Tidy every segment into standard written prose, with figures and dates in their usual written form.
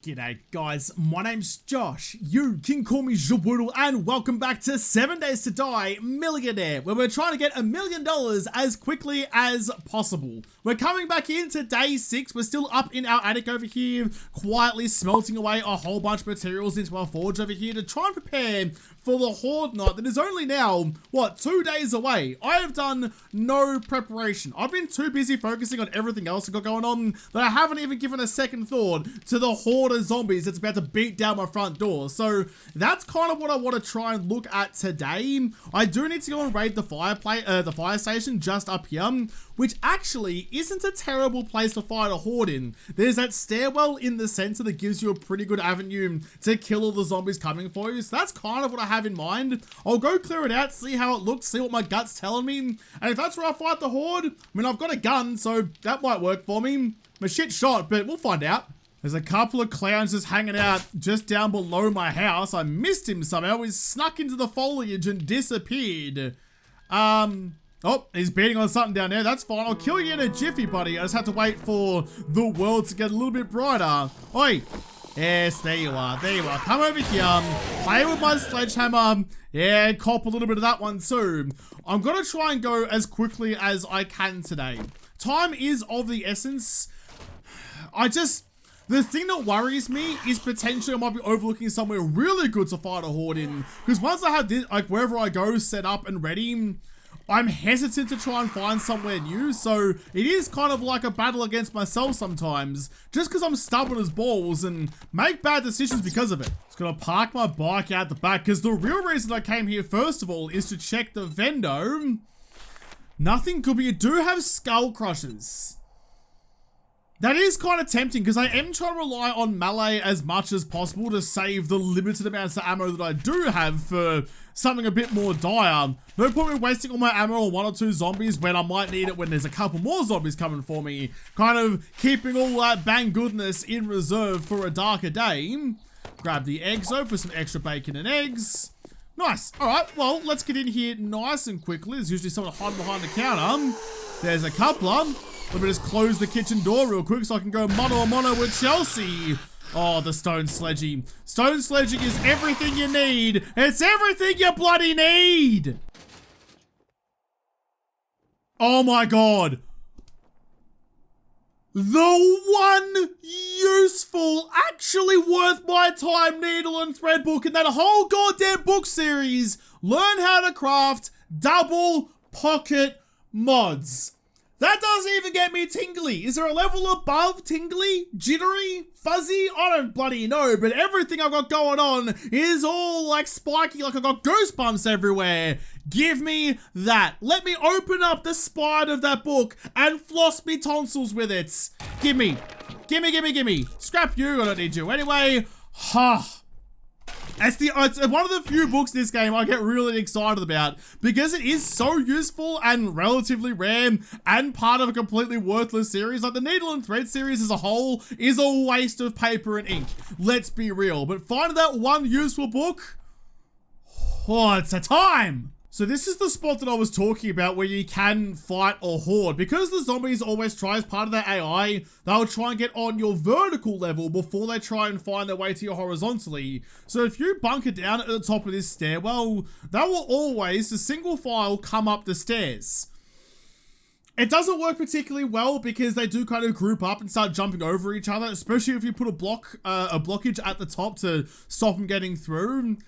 G'day guys, my name's Josh, you can call me Jawoodle, and welcome back to 7 Days to Die Millionaire, where we're trying to get $1 million as quickly as possible. We're coming back into day 6, we're still up in our attic over here, quietly smelting away a whole bunch of materials into our forge over here to try and prepare for the Horde night that is only now, 2 days away. I have done no preparation. I've been too busy focusing on everything else I've got going on that I haven't even given a second thought to the Horde of zombies that's about to beat down my front door. So that's kind of what I want to try and look at today. I do need to go and raid the fire station just up here, which actually isn't a terrible place to fight a Horde in. There's that stairwell in the center that gives you a pretty good avenue to kill all the zombies coming for you. So that's kind of what I have in mind. I'll go clear it out, see how it looks, see what my gut's telling me. And if that's where I fight the Horde, I mean, I've got a gun, so that might work for me. I'm a shit shot, but we'll find out. There's a couple of clowns just hanging out just down below my house. I missed him somehow. He snuck into the foliage and disappeared. Oh, he's beating on something down there. That's fine. I'll kill you in a jiffy, buddy. I just have to wait for the world to get a little bit brighter. Oi. Yes, there you are. There you are. Come over here. Play with my sledgehammer. Yeah, cop a little bit of that one too. I'm going to try and go as quickly as I can today. Time is of the essence. The thing that worries me is potentially I might be overlooking somewhere really good to fight a Horde in. Because once I have this, like wherever I go set up and ready, I'm hesitant to try and find somewhere new. So it is kind of like a battle against myself sometimes. Just because I'm stubborn as balls and make bad decisions because of it. Just gonna park my bike out the back because the real reason I came here first of all is to check the vendo. Nothing good, but you do have skull crushers. That is kind of tempting because I am trying to rely on melee as much as possible to save the limited amounts of ammo that I do have for something a bit more dire. No point in wasting all my ammo on 1 or 2 zombies when I might need it when there's a couple more zombies coming for me. Kind of keeping all that bang goodness in reserve for a darker day. Grab the eggs though for some extra bacon and eggs. Nice. Alright, well, let's get in here nice and quickly. There's usually someone hiding behind the counter. There's a couple of them. Let me just close the kitchen door real quick so I can go mano a mano with Chelsea. Oh, the stone sledgy. Stone sledging is everything you need. It's everything you bloody need. Oh my God. The one useful, actually worth my time needle and thread book in that whole goddamn book series. Learn how to craft double pocket mods. That doesn't even get me tingly. Is there a level above tingly, jittery, fuzzy? I don't bloody know, but everything I've got going on is all like spiky, like I've got goosebumps everywhere. Give me that. Let me open up the spine of that book and floss me tonsils with it. Gimme. Gimme, gimme, gimme. Scrap you, I don't need you. Anyway, it's one of the few books in this game I get really excited about because it is so useful and relatively rare and part of a completely worthless series. Like the Needle and Thread series as a whole is a waste of paper and ink. Let's be real. But finding that one useful book, it's a time. So this is the spot that I was talking about where you can fight a Horde. Because the zombies always try as part of their AI, they'll try and get on your vertical level before they try and find their way to you horizontally. So if you bunker down at the top of this stairwell, they will always, a single file, come up the stairs. It doesn't work particularly well because they do kind of group up and start jumping over each other, especially if you put a blockage at the top to stop them getting through.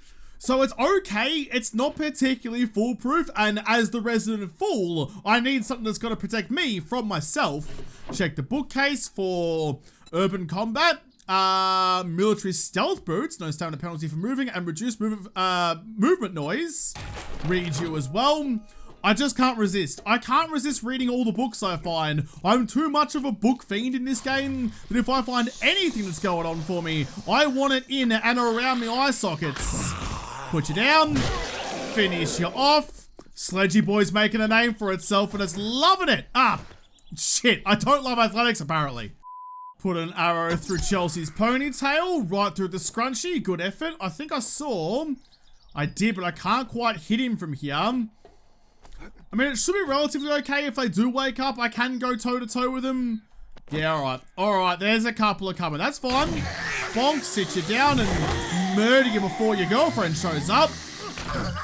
So it's okay, it's not particularly foolproof, and as the resident fool, I need something that's going to protect me from myself. Check the bookcase for urban combat, military stealth boots, no stamina penalty for moving, and reduced movement noise. Read you as well. I just can't resist. I can't resist reading all the books I find. I'm too much of a book fiend in this game that if I find anything that's going on for me, I want it in and around my eye sockets. Put you down, finish you off. Sledgy Boy's making a name for itself and it's loving it. Shit, I don't love athletics apparently. Put an arrow through Chelsea's ponytail, right through the scrunchie, good effort. I think I did, but I can't quite hit him from here. I mean, it should be relatively okay if they do wake up. I can go toe to toe with them. Yeah, alright. Alright, there's a couple of coming. That's fine. Bonk, sit you down and murder you before your girlfriend shows up.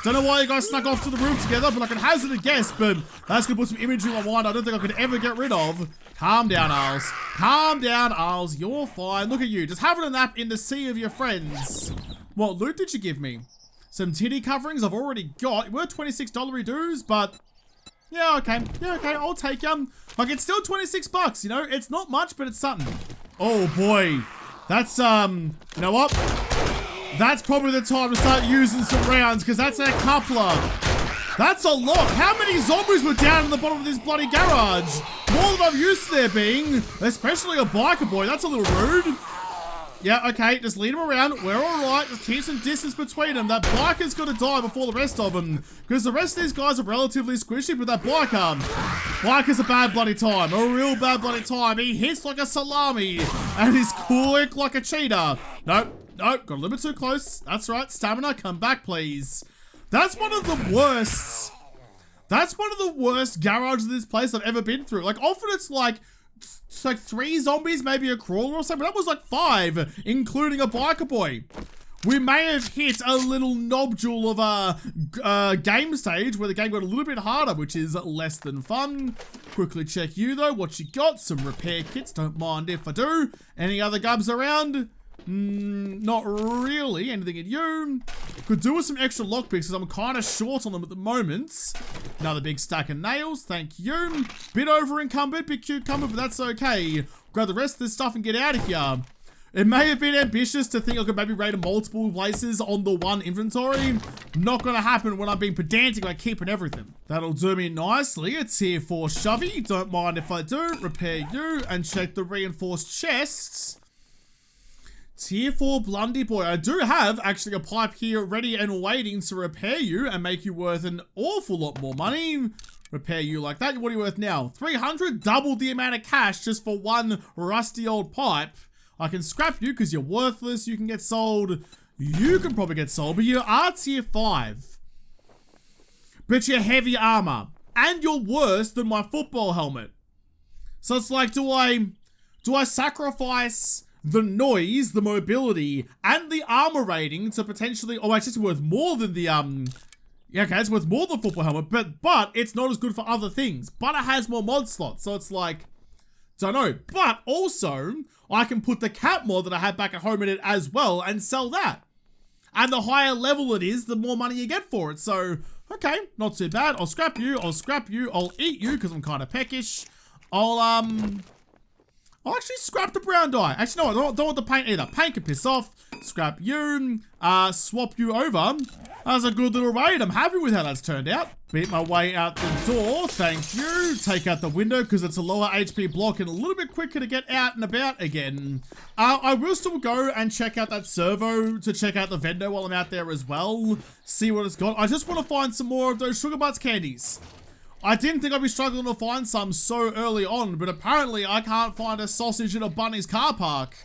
Don't know why you guys snuck off to the roof together, but I can hazard a guess, but that's gonna put some imagery in my mind I don't think I could ever get rid of. Calm down, Arles. Calm down, Arles. You're fine. Look at you, just having a nap in the sea of your friends. What loot did you give me? Some titty coverings I've already got. We're $26 dues, but yeah, okay. Yeah, okay, I'll take them. Like, it's still 26 bucks, you know? It's not much, but it's something. Oh boy. That's, you know what? That's probably the time to start using some rounds, because that's a coupler. That's a lot. How many zombies were down in the bottom of this bloody garage? More than I'm used to there being, especially a biker boy. That's a little rude. Yeah, okay, just lead him around. We're alright. Just keep some distance between them. That biker's got to die before the rest of them, because the rest of these guys are relatively squishy, but that biker's a bad bloody time. A real bad bloody time. He hits like a salami, and he's quick like a cheetah. Nope. Nope, got a little bit too close. That's right, stamina, come back, please. That's one of the worst. That's one of the worst garages of this place I've ever been through. Like, often it's like 3 zombies, maybe a crawler or something. That was like 5, including a biker boy. We may have hit a little nodule of a game stage where the game got a little bit harder, which is less than fun. Quickly check you though, what you got. Some repair kits, don't mind if I do. Any other gubs around? Not really. Anything in you? Could do with some extra lockpicks because I'm kind of short on them at the moment. Another big stack of nails. Thank you. Bit over encumbered, bit cucumber, but that's okay. Grab the rest of this stuff and get out of here. It may have been ambitious to think I could maybe raid multiple places on the one inventory. Not gonna happen when I'm being pedantic by keeping everything. That'll do me nicely. It's here for Shovey. Don't mind if I do. Repair you and check the reinforced chests. Tier 4 Blundy Boy. I do have actually a pipe here ready and waiting to repair you and make you worth an awful lot more money. Repair you like that. What are you worth now? 300, double the amount of cash just for one rusty old pipe. I can scrap you because you're worthless. You can get sold. You can probably get sold, but you are tier 5. But you're heavy armor. And you're worse than my football helmet. So it's like, do I sacrifice the noise, the mobility, and the armor rating to potentially, oh, actually it's worth more than the, yeah, okay, it's worth more than football helmet, but it's not as good for other things, but it has more mod slots, so it's like, don't know, but also, I can put the cap mod that I had back at home in it as well and sell that. And the higher level it is, the more money you get for it, so, okay, not too bad. I'll scrap you, I'll eat you, because I'm kind of peckish. I'll actually scrap the brown dye. Actually, no, I don't want the paint either. Paint can piss off. Scrap you. Swap you over. That's a good little raid. I'm happy with how that's turned out. Beat my way out the door. Thank you. Take out the window because it's a lower HP block and a little bit quicker to get out and about again. I will still go and check out that servo to check out the vendor while I'm out there as well. See what it's got. I just want to find some more of those Sugar Butts candies. I didn't think I'd be struggling to find some so early on, but apparently I can't find a sausage in a Bunny's car park.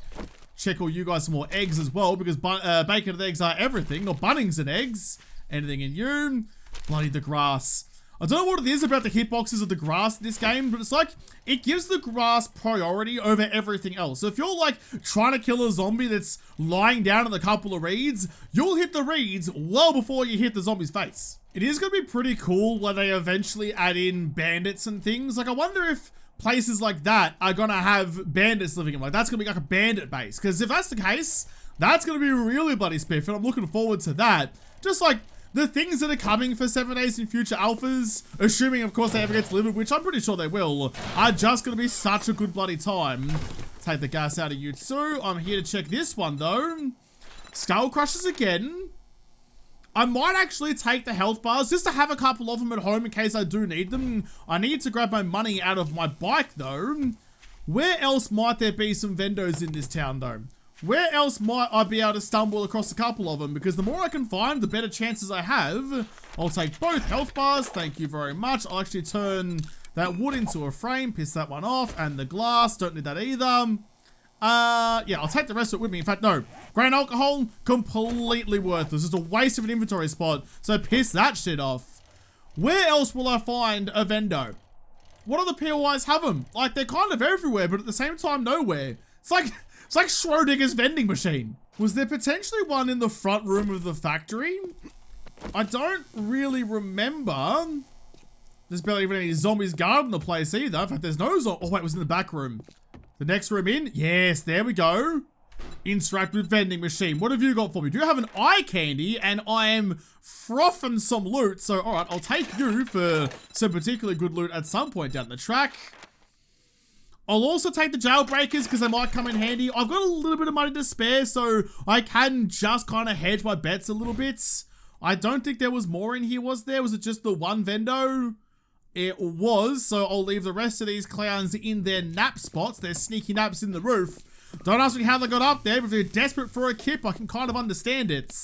Check all you guys some more eggs as well, because bacon and eggs are everything, not Bunnings and eggs. Anything in you? Bloody the grass. I don't know what it is about the hitboxes of the grass in this game, but it's like, it gives the grass priority over everything else. So if you're like trying to kill a zombie that's lying down in a couple of reeds, you'll hit the reeds well before you hit the zombie's face. It is going to be pretty cool when they eventually add in bandits and things. Like, I wonder if places like that are going to have bandits living in. Like, that's going to be like a bandit base. Because if that's the case, that's going to be really bloody spiff. And I'm looking forward to that. Just like the things that are coming for 7 days in future alphas, assuming, of course, they ever get delivered, which I'm pretty sure they will, are just going to be such a good bloody time. Take the gas out of you too. I'm here to check this one, though. Skull Crushers again. I might actually take the health bars just to have a couple of them at home in case I do need them. I need to grab my money out of my bike though. Where else might there be some vendors in this town though? Where else might I be able to stumble across a couple of them? Because the more I can find, the better chances I have. I'll take both health bars, thank you very much. I'll actually turn that wood into a frame, piss that one off, and the glass, don't need that either. Yeah, I'll take the rest of it with me. In fact, no. Grain alcohol, completely worthless. It's a waste of an inventory spot, so piss that shit off. Where else will I find a vendo? what other POIs have them? Like, they're kind of everywhere, but at the same time, nowhere. It's like Schrodinger's vending machine. Was there potentially one in the front room of the factory? I don't really remember. There's barely even any zombies guarding the place either. In fact, there's no oh wait, it was in the back room. The next room in? Yes, there we go. Interact with vending machine. What have you got for me? Do you have an eye candy? And I am frothing some loot. So, all right, I'll take you for some particularly good loot at some point down the track. I'll also take the jailbreakers because they might come in handy. I've got a little bit of money to spare, so I can just kind of hedge my bets a little bit. I don't think there was more in here, was there? Was it just the one vendo? It was, so I'll leave the rest of these clowns in their nap spots, their sneaky naps in the roof. Don't ask me how they got up there, but if they're desperate for a kip, I can kind of understand it.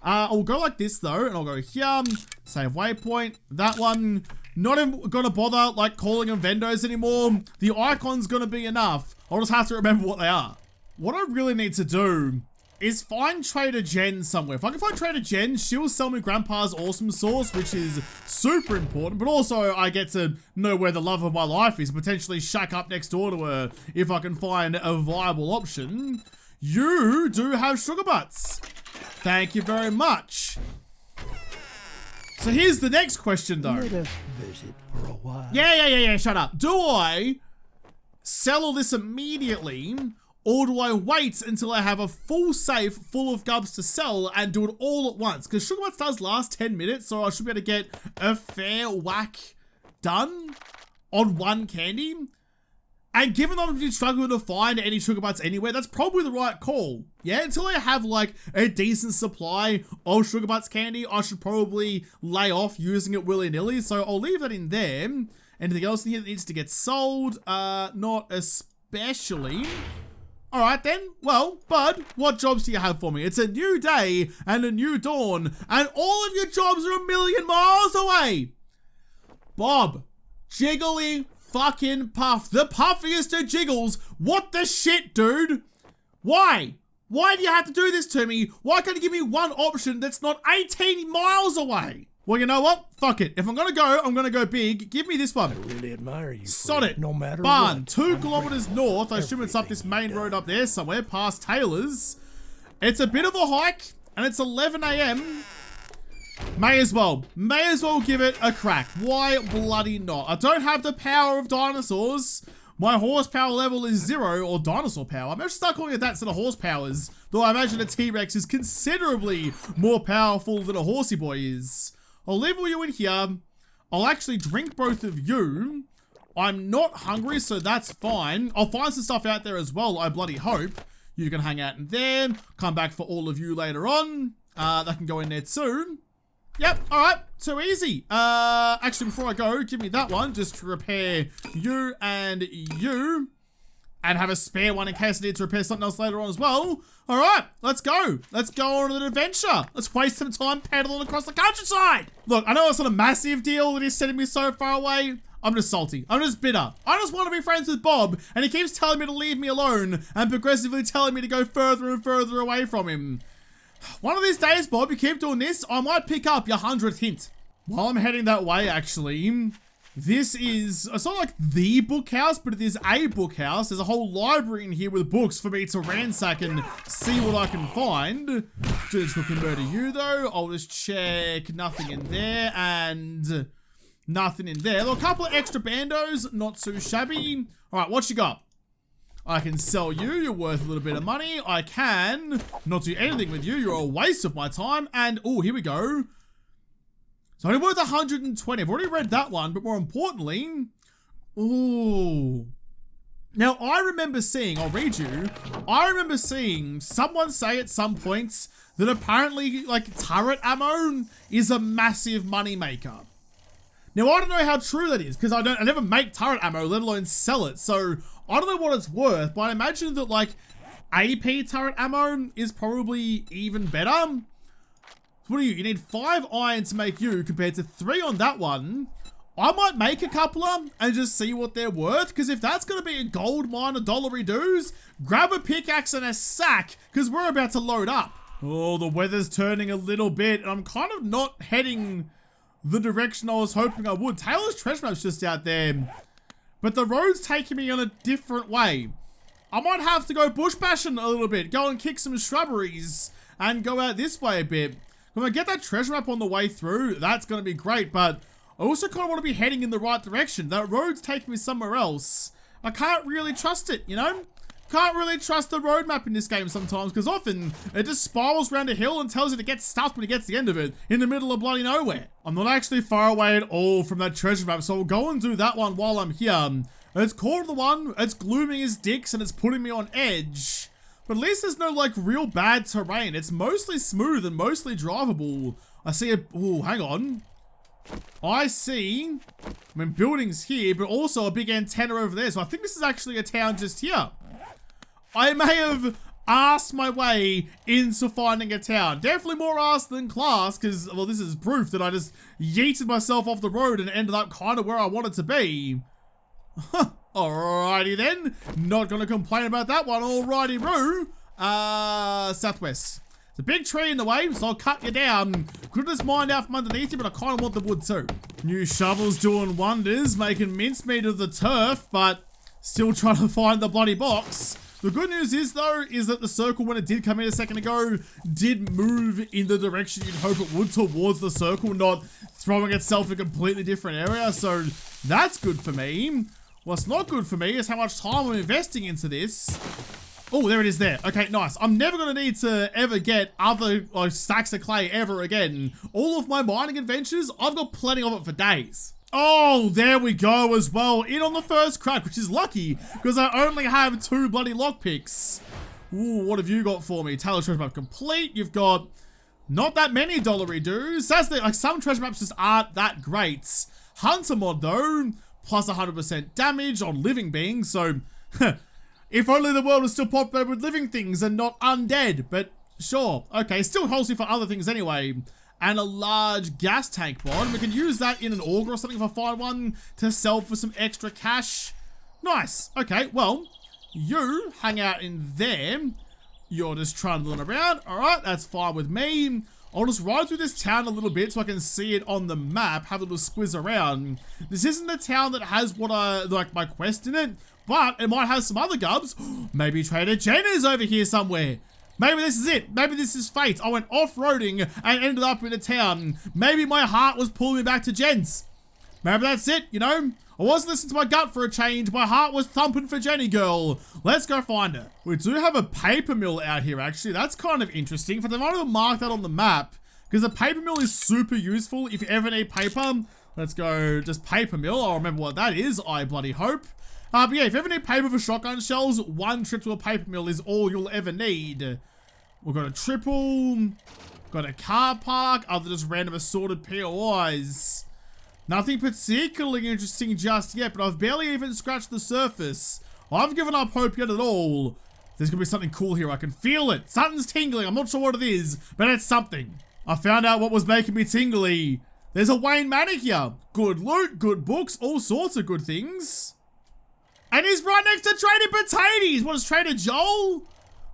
I'll go like this though, and I'll go here, save waypoint, that one. Not even gonna bother like calling them vendos anymore. The icon's gonna be enough. I'll just have to remember what they are. What I really need to do is find Trader Jen somewhere. If I can find Trader Jen, she'll sell me Grandpa's awesome sauce, which is super important, but also I get to know where the love of my life is, potentially shack up next door to her if I can find a viable option. You do have sugar butts. Thank you very much. So here's the next question though. Let us visit for a while. Yeah, shut up. Do I sell all this immediately, or do I wait until I have a full safe full of gubs to sell and do it all at once? Because sugar butts does last 10 minutes, so I should be able to get a fair whack done on one candy. And given that I've been struggling to find any sugar butts anywhere, that's probably the right call. Yeah, until I have like a decent supply of sugar butts candy, I should probably lay off using it willy-nilly. So I'll leave that in there. Anything else in here that needs to get sold? Not especially. All right then, well, bud, what jobs do you have for me? It's a new day and a new dawn, and all of your jobs are a million miles away. Bob, jiggly fucking puff, the puffiest of jiggles. What the shit, dude? Why? Why do you have to do this to me? Why can't you give me one option that's not 18 miles away? Well, you know what? Fuck it. If I'm gonna go big. Give me this one. I really admire you. Sod it. No matter Barn, what. 2 kilometers north. I assume it's up this main road up there somewhere, past Taylor's. It's a bit of a hike, and it's 11 a.m. May as well give it a crack. Why bloody not? I don't have the power of dinosaurs. My horsepower level is 0, or dinosaur power. I'm actually start calling it that instead of horsepowers. Though I imagine a T-Rex is considerably more powerful than a horsey boy is. I'll leave all you in here. I'll actually drink both of you. I'm not hungry, so that's fine. I'll find some stuff out there as well, I bloody hope. You can hang out in there. Come back for all of you later on. That can go in there too. Yep, alright, too easy. Actually, before I go, give me that one just to repair you and you. And have a spare one in case I need to repair something else later on as well. Alright, let's go. Let's go on an adventure. Let's waste some time pedaling across the countryside. Look, I know it's not a massive deal that he's sending me so far away. I'm just salty. I'm just bitter. I just want to be friends with Bob, and he keeps telling me to leave me alone and progressively telling me to go further and further away from him. One of these days, Bob, you keep doing this, I might pick up your 100th hint. While I'm heading that way, actually, this is, it's not like the book house, but it is a book house. There's a whole library in here with books for me to ransack and see what I can find. Just looking murder you, though. I'll just check nothing in there and nothing in there. Look, a couple of extra bandos, not too shabby. All right, what you got? I can sell you, you're worth a little bit of money. I can not do anything with you, you're a waste of my time. And, oh, here we go. It's only worth 120. I've already read that one, but more importantly, ooh. Now, I remember seeing, I'll read you, I remember seeing someone say at some points that apparently, like, turret ammo is a massive money maker. Now, I don't know how true that is, because I never make turret ammo, let alone sell it, so I don't know what it's worth, but I imagine that, like, AP turret ammo is probably even better. What do you need 5 iron to make you compared to 3 on that one. I might make a couple of and just see what they're worth, because if that's going to be a gold mine of dollary dues, grab a pickaxe and a sack, because we're about to load up. Oh, the weather's turning a little bit, and I'm kind of not heading the direction I was hoping I would. Taylor's treasure map's just out there, but the road's taking me on a different way. I might have to go bush bashing a little bit, go and kick some shrubberies, and go out this way a bit. When I get that treasure map on the way through, that's going to be great, but I also kind of want to be heading in the right direction. That road's taking me somewhere else. I can't really trust it, you know? Can't really trust the road map in this game sometimes, because often it just spirals around a hill and tells you to get stuck when it gets to the end of it, in the middle of bloody nowhere. I'm not actually far away at all from that treasure map, so I'll go and do that one while I'm here. It's called the one, it's glooming as dicks and it's putting me on edge. But at least there's no like real bad terrain. It's mostly smooth and mostly drivable. I see a, oh, hang on. I see, buildings here, but also a big antenna over there. So I think this is actually a town just here. I may have arsed my way into finding a town. Definitely more arse than class, because, well, this is proof that I just yeeted myself off the road and ended up kind of where I wanted to be. Alrighty then. Not gonna complain about that one. Alrighty, Roo. Southwest. There's a big tree in the way, so I'll cut you down. Could just mine out from underneath you, but I kind of want the wood too. New shovels doing wonders, making mincemeat of the turf, but still trying to find the bloody box. The good news is, though, is that the circle, when it did come in a second ago, did move in the direction you'd hope it would, towards the circle, not throwing itself in a completely different area, so that's good for me. What's not good for me is how much time I'm investing into this. Oh, there it is there. Okay, nice. I'm never going to need to ever get other stacks of clay ever again. All of my mining adventures, I've got plenty of it for days. Oh, there we go as well. In on the first crack, which is lucky because I only have 2 bloody lockpicks. Ooh, what have you got for me? Taylor treasure map complete. You've got not that many dollary doos. That's the, like, some treasure maps just aren't that great. Hunter mod though, plus 100% damage on living beings. So, if only the world was still populated with living things and not undead. But sure, okay, still healthy for other things anyway. And a large gas tank mod. We can use that in an auger or something if I find one to sell for some extra cash. Nice. Okay, well, you hang out in there. You're just trundling around. All right, that's fine with me. I'll just ride through this town a little bit so I can see it on the map, have a little squiz around. This isn't the town that has what I, like, my quest in it, but it might have some other gubs. Maybe Trader Jen is over here somewhere. Maybe this is it. Maybe this is fate. I went off-roading and ended up in a town. Maybe my heart was pulling me back to Jen's. Maybe that's it, you know? I wasn't listening to my gut for a change. My heart was thumping for Jenny girl. Let's go find her. We do have a paper mill out here, actually. That's kind of interesting. But they might have marked that on the map, because a paper mill is super useful if you ever need paper. Let's go just paper mill. I'll remember what that is, I bloody hope. But yeah, if you ever need paper for shotgun shells, 1 trip to a paper mill is all you'll ever need. We've got a triple, got a car park, other just random assorted POIs. Nothing particularly interesting just yet, but I've barely even scratched the surface. I've given up hope yet at all. There's gonna be something cool here, I can feel it. Something's tingling, I'm not sure what it is, but it's something. I found out what was making me tingly. There's a Wayne Manor here. Good loot, good books, all sorts of good things. And he's right next to Trader Potatoes. What is Trader Joel?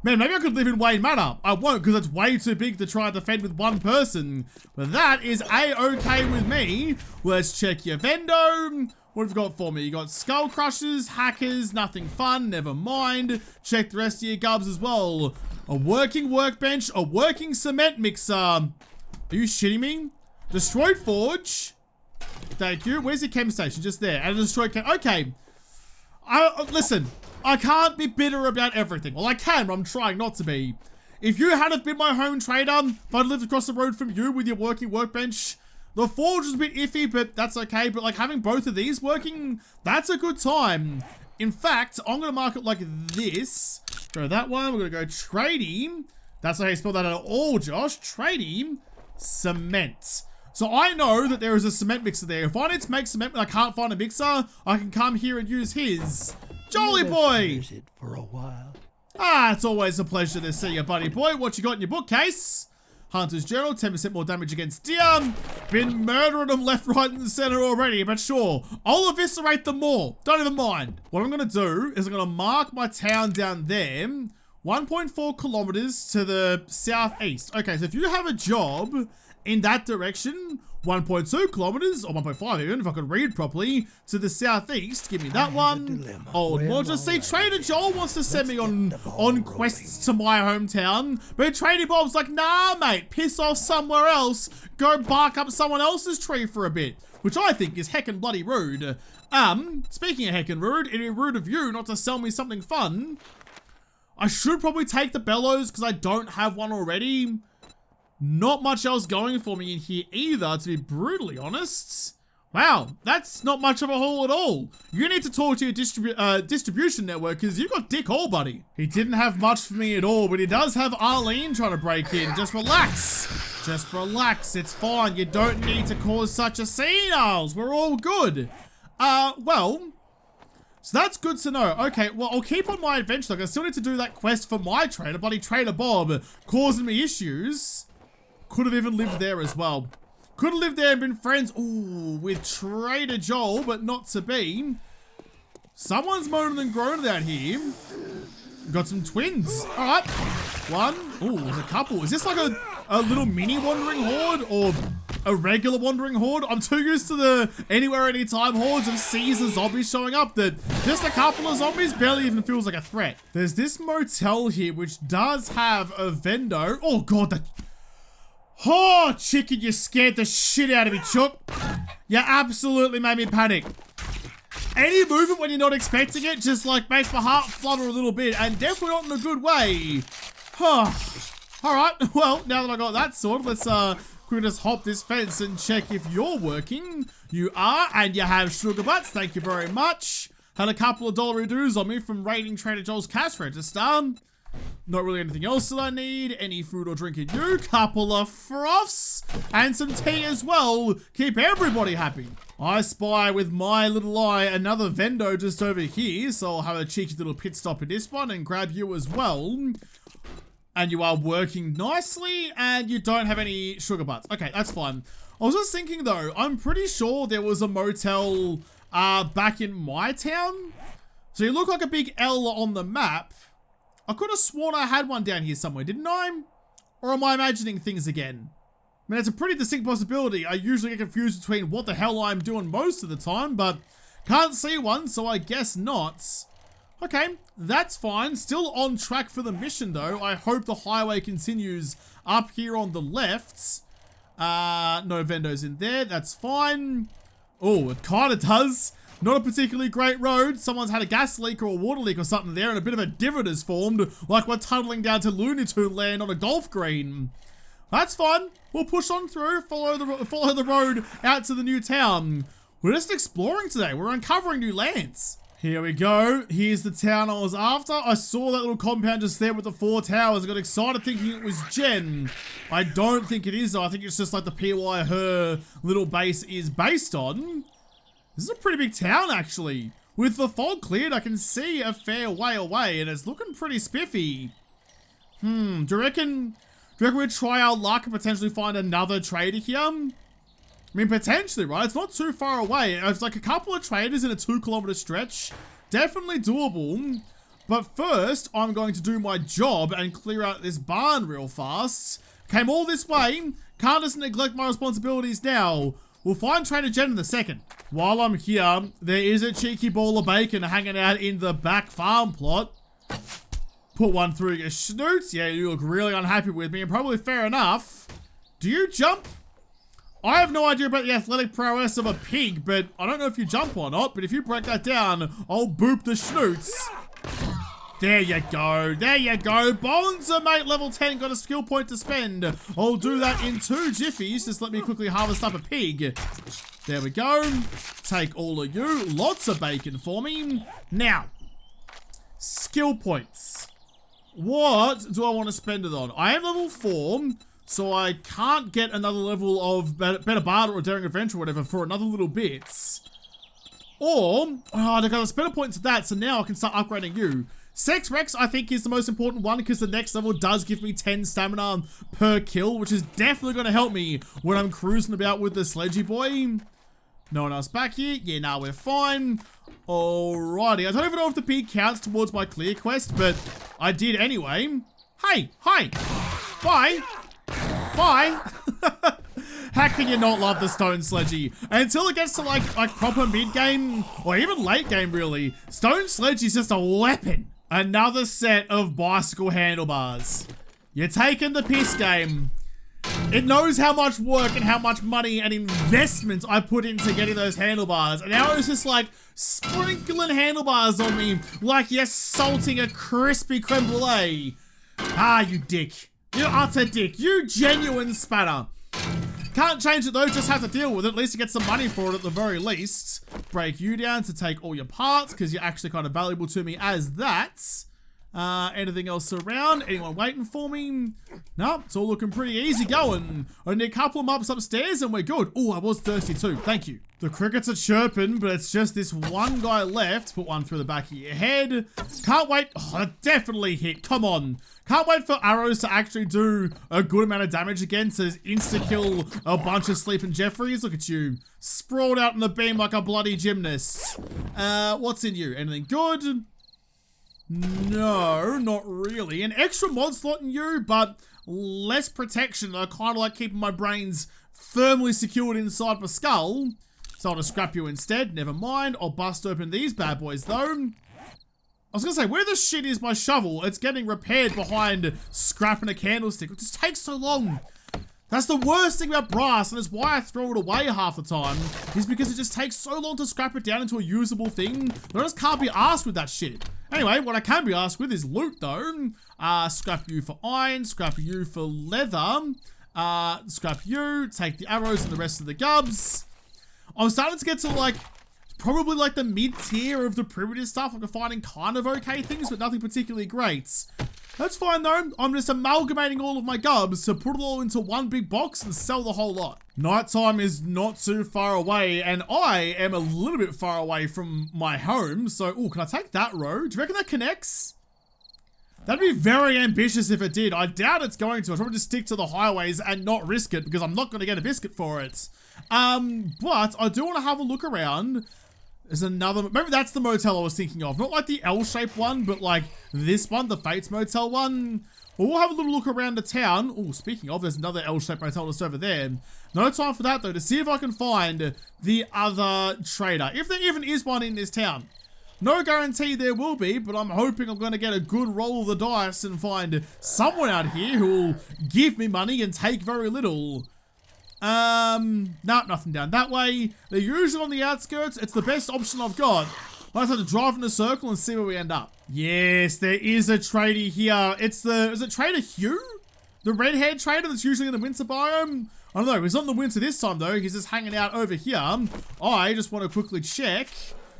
Man, maybe I could live in Wayne Manor. I won't, because it's way too big to try and defend with 1 person. But that is a-okay with me. Let's check your vendo. What have you got for me? You got skull crushers, hackers, nothing fun, never mind. Check the rest of your gubs as well. A working workbench, a working cement mixer. Are you shitting me? Destroyed forge. Thank you. Where's your chem station? Just there. And a destroyed chem. Okay. Listen, I can't be bitter about everything. Well, I can, but I'm trying not to be. If you hadn't been my home trader, if I'd lived across the road from you with your working workbench, the forge was a bit iffy, but that's okay. But like having both of these working, that's a good time. In fact, I'm gonna mark it like this. Go that one, we're gonna go trading. That's not how you spell that at all, Josh. Trading cement. So I know that there is a cement mixer there. If I need to make cement and I can't find a mixer, I can come here and use his. Jolly boy! It for a while. Ah, it's always a pleasure to see you, buddy boy. What you got in your bookcase? Hunter's Journal, 10% more damage against deer. Been murdering them left, right, and center already, but sure. I'll eviscerate them more. Don't even mind. What I'm gonna do is I'm gonna mark my town down there. 1.4 kilometers to the southeast. Okay, so if you have a job in that direction, 1.2 kilometers, or 1.5 even, if I could read properly, to the southeast. Give me that one. Old Roger. See, Trader Joel wants to send me on quests to my hometown, but Trader Bob's like, nah, mate, piss off somewhere else. Go bark up someone else's tree for a bit, which I think is heckin' bloody rude. Speaking of heckin' rude, it'd be rude of you not to sell me something fun. I should probably take the bellows because I don't have one already. Not much else going for me in here either, to be brutally honest. Wow, that's not much of a haul at all. You need to talk to your distribution network because you got dick all, buddy. He didn't have much for me at all, but he does have Arlene trying to break in. Just relax. Just relax. It's fine. You don't need to cause such a scene, Arls. We're all good. Well, so that's good to know. Okay, well, I'll keep on my adventure. Like, I still need to do that quest for my trader, buddy Trader Bob, causing me issues. Could have even lived there as well. Could have lived there and been friends, ooh, with Trader Joel, but not to be. Someone's moaning and groaning out here. We've got some twins. All right, one. Ooh, there's a couple. Is this like a little mini wandering horde or a regular wandering horde? I'm too used to the anywhere, anytime hordes of Caesar zombies showing up that just a couple of zombies barely even feels like a threat. There's this motel here which does have a vendor. Oh God, oh, chicken, you scared the shit out of me, Chuck. You absolutely made me panic. Any movement when you're not expecting it just like makes my heart flutter a little bit, and definitely not in a good way. Huh. All right, well, now that I got that sorted, let's quickly just hop this fence and check if you're working. You are, and you have sugar butts. Thank you very much. Had a couple of $dollary-doos on me from raiding Trader Joel's cash register. Not really anything else that I need. Any food or drink in you. Couple of froths and some tea as well. Keep everybody happy. I spy with my little eye another vendor just over here, so I'll have a cheeky little pit stop in this one and grab you as well. And you are working nicely, and you don't have any sugar butts. Okay, that's fine. I was just thinking though, I'm pretty sure there was a motel back in my town. So you look like a big L on the map. I could have sworn I had one down here somewhere, didn't I? Or am I imagining things again? I mean, it's a pretty distinct possibility. I usually get confused between what the hell I'm doing most of the time, but can't see one, so I guess not. Okay, that's fine. Still on track for the mission, though. I hope the highway continues up here on the left. No vendors in there. That's fine. Oh, it kind of does. Not a particularly great road. Someone's had a gas leak or a water leak or something there, and a bit of a divot has formed, like we're tunneling down to Looney Tune land on a golf green. That's fine. We'll push on through, follow the road out to the new town. We're just exploring today. We're uncovering new lands. Here we go. Here's the town I was after. I saw that little compound just there with the 4 towers. I got excited thinking it was Jen. I don't think it is, though. I think it's just like the PY her little base is based on. This is a pretty big town, actually. With the fog cleared, I can see a fair way away, and it's looking pretty spiffy. Do you reckon we'd try our luck and potentially find another trader here? I mean, potentially, right? It's not too far away. It's like a couple of traders in a 2-kilometer stretch. Definitely doable. But first, I'm going to do my job and clear out this barn real fast. Came all this way. Can't just neglect my responsibilities now. We'll find Trader Jen in a second. While I'm here, there is a cheeky ball of bacon hanging out in the back farm plot. Put one through your snoots. Yeah, you look really unhappy with me, and probably fair enough. Do you jump? I have no idea about the athletic prowess of a pig, but I don't know if you jump or not, but if you break that down, I'll boop the snoots. There you go. There you go. Bonza, mate, level 10, got a skill point to spend. I'll do that in 2 jiffies. Just let me quickly harvest up a pig. There we go. Take all of you. Lots of bacon for me. Now, skill points. What do I want to spend it on? I am level 4, so I can't get another level of better barter or daring adventure or whatever for another little bit. Or, I gotta spend a point to that, so now I can start upgrading you. Sex Rex, I think, is the most important one because the next level does give me 10 stamina per kill, which is definitely going to help me when I'm cruising about with the sledgy boy. No one else back here? Yeah, nah, we're fine. Alrighty, I don't even know if the P counts towards my clear quest, but I did anyway. Hey, hi, bye, bye. How can you not love the Stone Sledgy? Until it gets to like proper mid-game, or even late game really, Stone Sledgy is just a weapon. Another set of bicycle handlebars. You're taking the piss game. It knows how much work and how much money and investment I put into getting those handlebars. And now it's just like sprinkling handlebars on me like you're salting a crispy creme brulee. Ah, you dick. You utter dick. You genuine spatter. Can't change it though, just have to deal with it. At least you get some money for it at the very least. Break you down to take all your parts because you're actually kind of valuable to me as that. Anything else around? Anyone waiting for me? No, it's all looking pretty easy going. I need a couple of mops upstairs and we're good. Oh, I was thirsty too. Thank you. The crickets are chirping, but it's just this one guy left. Put one through the back of your head. Can't wait. Oh, that definitely hit. Come on. Can't wait for arrows to actually do a good amount of damage again to insta-kill a bunch of sleeping Jeffreys. Look at you. Sprawled out in the beam like a bloody gymnast. What's in you? Anything good? No, not really. An extra mod slot in you, but less protection. I kind of like keeping my brains firmly secured inside my skull. So I'll just scrap you instead. Never mind. I'll bust open these bad boys though. I was gonna say, where the shit is my shovel? It's getting repaired behind scrapping a candlestick. It just takes so long. That's the worst thing about brass, and it's why I throw it away half the time, is because it just takes so long to scrap it down into a usable thing that I just can't be asked with that shit. Anyway, what I can be asked with is loot though. Scrap you for iron, scrap you for leather, scrap you, take the arrows and the rest of the gubs. I'm starting to get to like, probably like the mid-tier of the primitive stuff. I'm finding kind of okay things, but nothing particularly great. That's fine though. I'm just amalgamating all of my gubs to put it all into one big box and sell the whole lot. Nighttime is not too far away, and I am a little bit far away from my home. So, oh, can I take that road? Do you reckon that connects? That'd be very ambitious if it did. I doubt it's going to. I'd probably just stick to the highways and not risk it because I'm not going to get a biscuit for it. But I do want to have a look around. There's another, maybe that's the motel I was thinking of. Not like the L-shaped one, but like this one, the Fates Motel one. We'll have a little look around the town. Oh, speaking of, there's another L-shaped motel just over there. No time for that though, to see if I can find the other trader. If there even is one in this town. No guarantee there will be, but I'm hoping I'm going to get a good roll of the dice and find someone out here who will give me money and take very little. No, nothing down that way. They're usually on the outskirts. It's the best option I've got. I just have to drive in a circle and see where we end up. Yes, there is a trader here. Is it Trader Hugh? The red-haired trader that's usually in the winter biome? I don't know, he's not in the winter this time though. He's just hanging out over here. I just want to quickly check.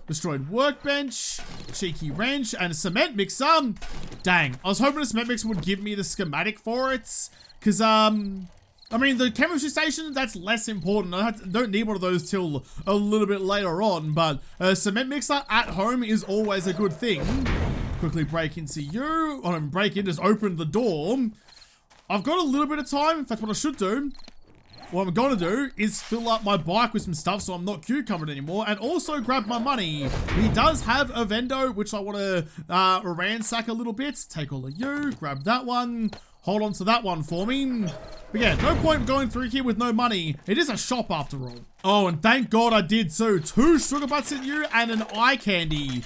Destroyed workbench, cheeky wrench, and a cement mixer. Dang, I was hoping a cement mixer would give me the schematic for it. Cause, I mean, the chemistry station, that's less important. I don't need one of those till a little bit later on, but a cement mixer at home is always a good thing. Quickly break into you. I don't break in, just open the door. I've got a little bit of time. In fact, what I should do, what I'm gonna do is fill up my bike with some stuff so I'm not cucumbered anymore, and also grab my money. He does have a vendo, which I want to ransack a little bit. Take all of you, grab that one, hold on to that one for me. But yeah, no point going through here with no money. It is a shop after all. Oh, and thank God I did too. 2 sugar butts in you and an eye candy.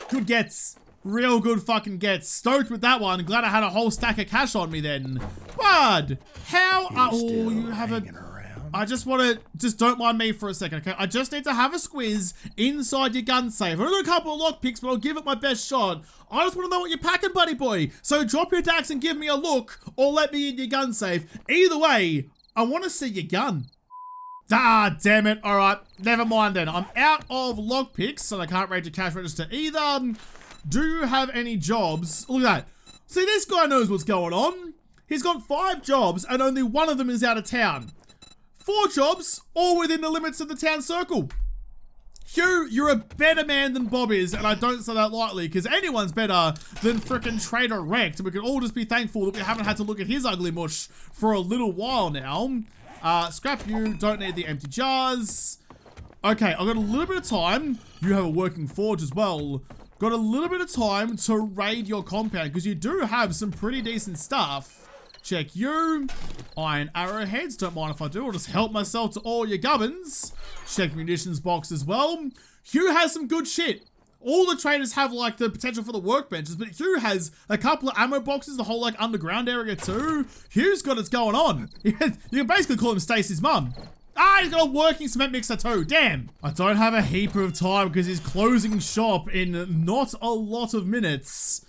Good gets. Real good fucking gets. Stoked with that one. Glad I had a whole stack of cash on me then. Bud, how are... Oh, you have a... I just want to... Just don't mind me for a second, okay? I just need to have a squiz inside your gun safe. I've got a couple of lockpicks, but I'll give it my best shot. I just want to know what you're packing, buddy boy. So drop your dax and give me a look, or let me in your gun safe. Either way, I want to see your gun. Ah, damn it. All right, never mind then. I'm out of lockpicks, so I can't raid your cash register either. Do you have any jobs? Look at that. See, this guy knows what's going on. He's got 5 jobs, and only one of them is out of town. 4 jobs, all within the limits of the town circle. Hugh, you're a better man than Bob is, and I don't say that lightly, because anyone's better than frickin' Trader Wrecked. We can all just be thankful that we haven't had to look at his ugly mush for a little while now. Scrap you, don't need the empty jars. Okay, I've got a little bit of time. you have a working forge as well. Got a little bit of time to raid your compound because you do have some pretty decent stuff. Check you. Iron arrowheads, don't mind if I do. I'll just help myself to all your gubbins. Check munitions box as well. Hugh has some good shit. All the traders have like the potential for the workbenches, but Hugh has a couple of ammo boxes, the whole like underground area too. Hugh's got it going on. You can basically call him Stacy's mum. Ah, he's got a working cement mixer too, damn. I don't have a heap of time because he's closing shop in not a lot of minutes.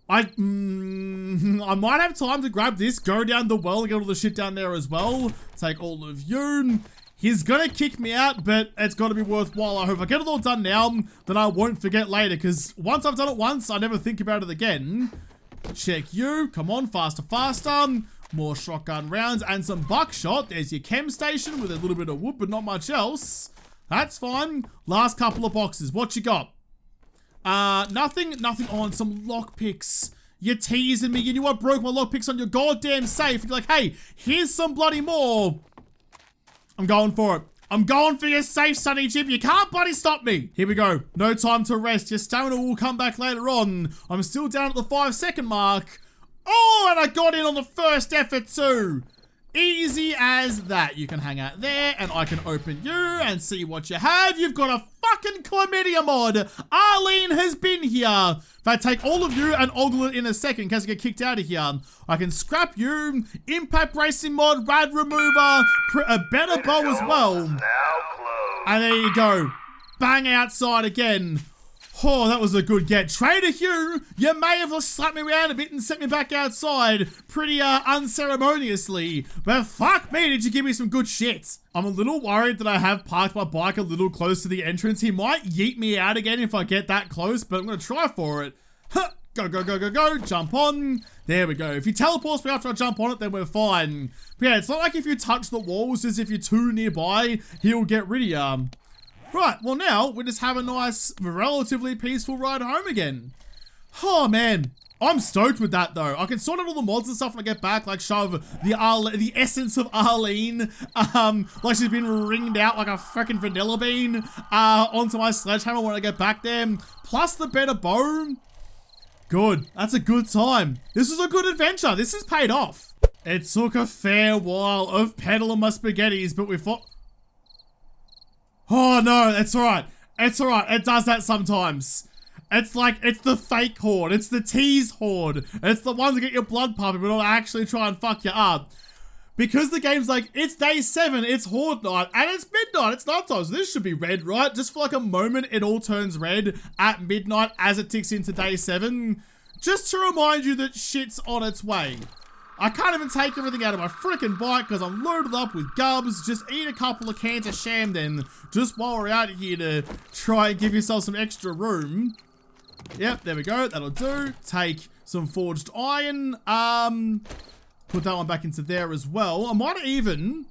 I might have time to grab this, go down the well and get all the shit down there as well. Take all of you. He's gonna kick me out, but it's gotta be worthwhile. I hope I get it all done now, then I won't forget later, because once I've done it once, I never think about it again. Check you. Come on, faster, faster. More shotgun rounds and some buckshot. There's your chem station with a little bit of wood, but not much else. That's fine. Last couple of boxes. What you got? Nothing on some lockpicks. You're teasing me. You knew I broke my lockpicks on your goddamn safe. You're like, hey, here's some bloody more. I'm going for it. I'm going for your safe, Sonny Jim. You can't bloody stop me. Here we go. No time to rest. Your stamina will come back later on. I'm still down at the 5-second mark. Oh, and I got in on the first effort too. Easy as that. You can hang out there and I can open you and see what you have. You've got a fucking chlamydia mod. Arlene has been here. If I take all of you and ogle it in a second in case I get kicked out of here, I can scrap you. Impact bracing mod, rad remover, a better bow as well. And there you go. Bang outside again. Oh, that was a good get. Trader Hugh, you may have slapped me around a bit and sent me back outside pretty unceremoniously, but fuck me, did you give me some good shit. I'm a little worried that I have parked my bike a little close to the entrance. He might yeet me out again if I get that close, but I'm gonna try for it. Huh. Go, go, go, go, go, jump on. There we go. If he teleports me after I jump on it, then we're fine. But yeah, it's not like if you touch the walls, as if you're too nearby, he'll get rid of you. Right, well now, we just have a nice, relatively peaceful ride home again. Oh man, I'm stoked with that though. I can sort out all the mods and stuff when I get back, like shove the essence of Arlene, like she's been ringed out like a freaking vanilla bean, onto my sledgehammer when I get back there. Plus the better bow. Good, that's a good time. This was a good adventure, this has paid off. It took a fair while of peddling my spaghettis, but we fought. Oh no, it's alright. It's alright. It does that sometimes. It's like, it's the fake Horde. It's the tease Horde. It's the ones that get your blood pumping but don't actually try and fuck you up. Because the game's like, it's day 7, it's Horde night, and it's midnight, it's nighttime, so this should be red, right? Just for like a moment, it all turns red at midnight as it ticks into day 7. Just to remind you that shit's on its way. I can't even take everything out of my freaking bike because I'm loaded up with gubs. Just eat a couple of cans of sham then, just while we're out here to try and give yourself some extra room. Yep, there we go. That'll do. Take some forged iron. Put that one back into there as well. I might even...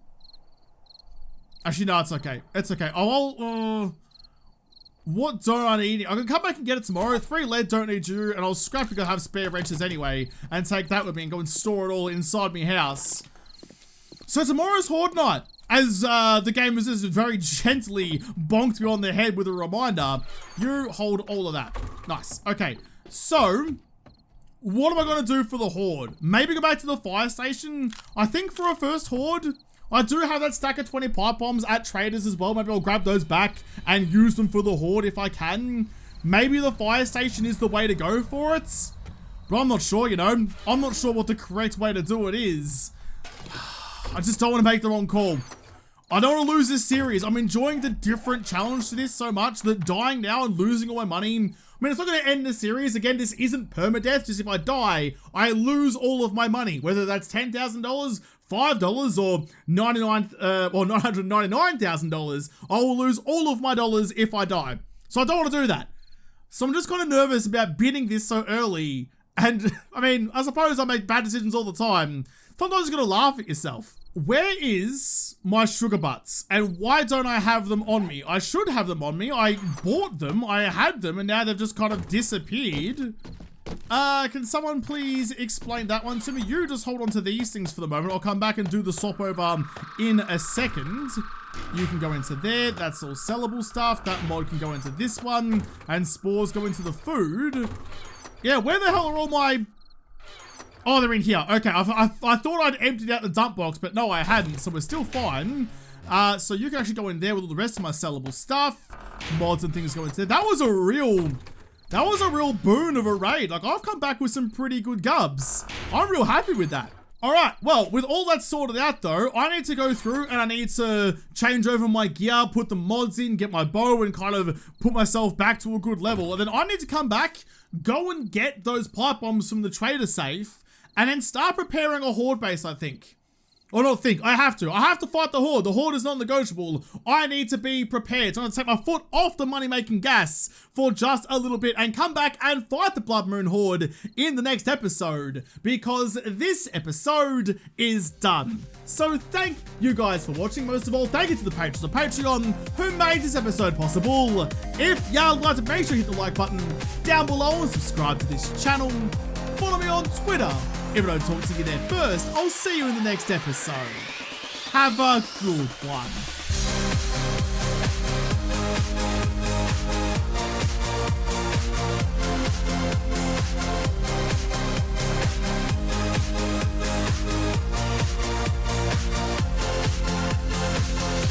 Actually, no, it's okay. It's okay. What don't I need? I can come back and get it tomorrow. 3 lead, don't need you. And I'll scrap because I have spare wrenches anyway. And take that with me and go and store it all inside my house. So tomorrow's Horde night. As the game has just very gently bonked me on the head with a reminder. You hold all of that. Nice. Okay. So, what am I going to do for the Horde? Maybe go back to the fire station. I think for a first Horde... I do have that stack of 20 pipe bombs at traders as well. Maybe I'll grab those back and use them for the Horde if I can. Maybe the fire station is the way to go for it. But I'm not sure, you know. I'm not sure what the correct way to do it is. I just don't want to make the wrong call. I don't want to lose this series. I'm enjoying the different challenge to this so much that dying now and losing all my money... I mean, it's not going to end the series. Again, this isn't permadeath. Just if I die, I lose all of my money. Whether that's $10,000, $5, or $999,000, I will lose all of my dollars if I die. So I don't want to do that. So I'm just kind of nervous about bidding this so early. And, I mean, I suppose I make bad decisions all the time. Sometimes you're going to laugh at yourself. Where is my sugar butts and why don't I have them on me? I should have them on me. I bought them, I had them, and now they've just kind of disappeared. Can someone please explain that one to me? You just hold on to these things for the moment. I'll come back and do the swap over in a second. You can go into there. That's all sellable stuff. That mod can go into this one. And spores go into the food. Yeah, where the hell are all my... Oh, they're in here. Okay, I thought I'd emptied out the dump box, but no, I hadn't, so we're still fine. So you can actually go in there with all the rest of my sellable stuff. Mods and things go into there. That was a real boon of a raid. Like, I've come back with some pretty good gubs. I'm real happy with that. All right, well, with all that sorted out though, I need to go through and I need to change over my gear, put the mods in, get my bow and kind of put myself back to a good level. And then I need to come back, go and get those pipe bombs from the trader safe, and then start preparing a horde base, I think. Or not think, I have to fight the Horde. The Horde is non-negotiable. I need to be prepared. So I'm going to take my foot off the money-making gas for just a little bit and come back and fight the Blood Moon Horde in the next episode, because this episode is done. So thank you guys for watching. Most of all, thank you to the patrons of Patreon who made this episode possible. If y'all like to, make sure you hit the like button down below and subscribe to this channel. Follow me on Twitter. If I don't talk to you there first, I'll see you in the next episode. Have a good one.